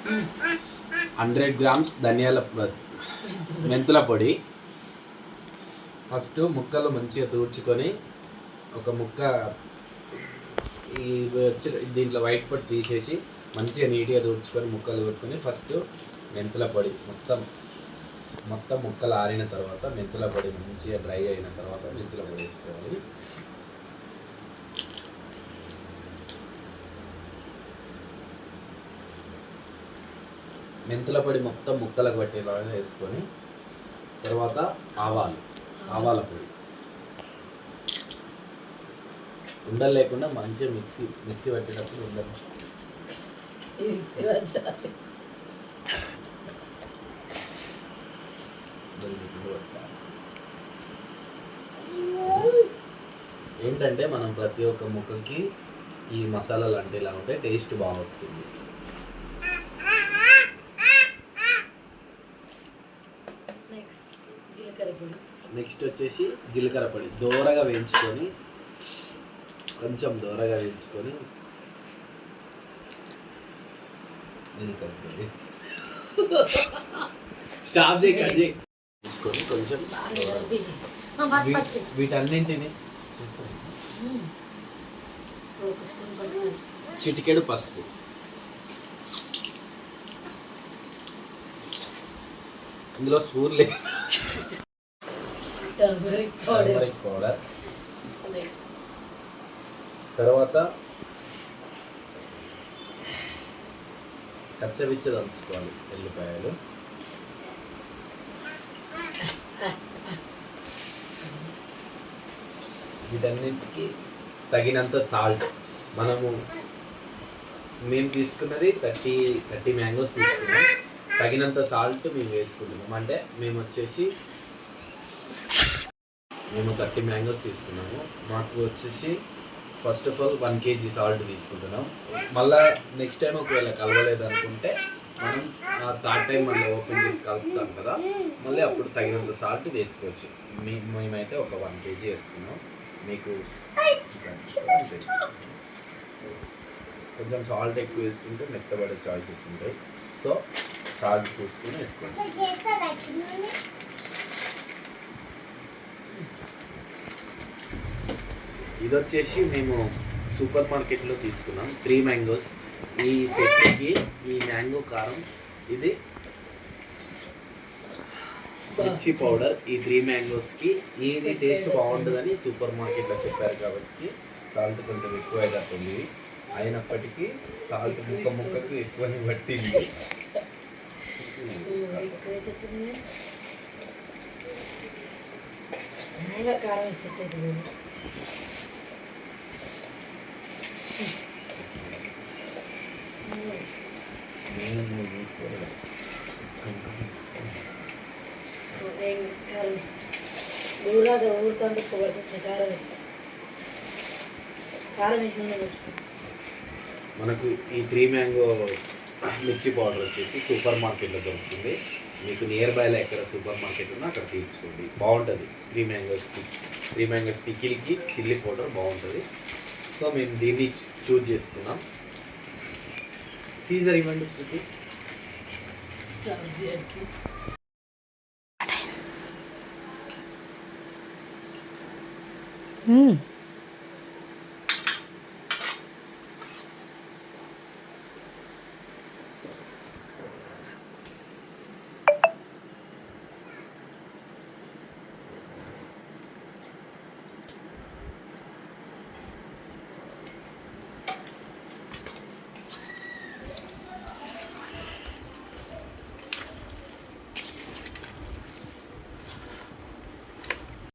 100 grams ధనియాల మెంతుల పొడి. ఫస్ట్ ముక్కలు మంచిగా తూర్చుకొని ఒక ముక్క ఈ దీంట్లో వైట్ పొడి తీసేసి మంచిగా నీట్గా తూర్చుకొని ముక్కలు కొట్టుకొని ఫస్ట్ మెంతుల పొడి మొత్తం ముక్కలు ఆరిన తర్వాత మెంతుల పొడి మంచిగా డ్రై అయిన తర్వాత మెంతుల పొడి వేసుకోవాలి. మెంతుల పొడి మొత్తం ముక్కలకు పట్టేలాగా వేసుకొని తర్వాత ఆవాల పొడి ఉండలు లేకుండా మంచిగా మిక్సీ పట్టేటప్పుడు ఉండలు ఏంటంటే మనం ప్రతి ఒక్క ముక్కకి ఈ మసాలాలు అంటే ఇలా ఉంటే టేస్ట్ బాగా వస్తుంది. నెక్స్ట్ వచ్చేసి జీలకర్ర పొడి దోరగా వేయించుకొని స్టాప్ చేసి కొంచెం వీటన్నింటిని చిటికెడు పసుపు, ఇందులో స్పూన్ లేదు, టర్మరిక్ పౌడర్, తర్వాత కచ్చపిచ్చ దంచుకోవాలి ఎల్లిపాయలు, వీటన్నింటికి తగినంత సాల్ట్. మేము తీసుకున్నది 30 మ్యాంగోస్ తీసుకున్నాం, తగినంత సాల్ట్ మేము వేసుకుంటున్నాం. అంటే మేము 30 మ్యాంగోస్ తీసుకున్నాము, మాకు వచ్చేసి first of all 1 kg salt తీసుకుంటున్నాం. మళ్ళీ నెక్స్ట్ టైం ఒకవేళ కలవలేదు అనుకుంటే మనం థర్డ్ టైం మళ్ళీ ఓపెన్ చేసి కలుపుతాం కదా, మళ్ళీ అప్పుడు తగినంత సాల్ట్ వేసుకోవచ్చు. మేమైతే ఒక 1 kg వేస్తున్నాం. మీకు కొంచెం సాల్ట్ ఎక్కువ వేసుకుంటే మెత్తబడే చాయిసెస్ ఉంటాయి, సో సాల్ట్ చూసుకుని వేసుకోండి. ఇది వచ్చేసి మేము సూపర్ మార్కెట్లో తీసుకున్నాం 3 మ్యాంగోస్. ఈ చట్నీకి ఈ మ్యాంగో కారం, ఇది మిర్చి పౌడర్, ఈ 3 మ్యాంగోస్కి ఇది టేస్ట్ బాగుంటుందని సూపర్ మార్కెట్లో చెప్పారు కాబట్టి సాల్ట్ కొంచెం ఎక్కువ అవుతుంది. అయినప్పటికీ సాల్ట్ ముక్కకు ఎక్కువని పట్టింది. మనకు ఈ 3 మ్యాంగో మిర్చి పౌడర్ వచ్చేసి సూపర్ మార్కెట్లో దొరుకుతుంది. మీకు నియర్ బైలో ఎక్కడ సూపర్ మార్కెట్ ఉన్నా అక్కడ తీర్చుకోండి, బాగుంటుంది. 3 మ్యాంగోస్ పికిల్కి చిల్లీ పౌడర్ బాగుంటుంది. సో మేము దీన్ని చూజ్ చేసుకున్నాం. సీజర్ ఇవ్వండి స్థితి.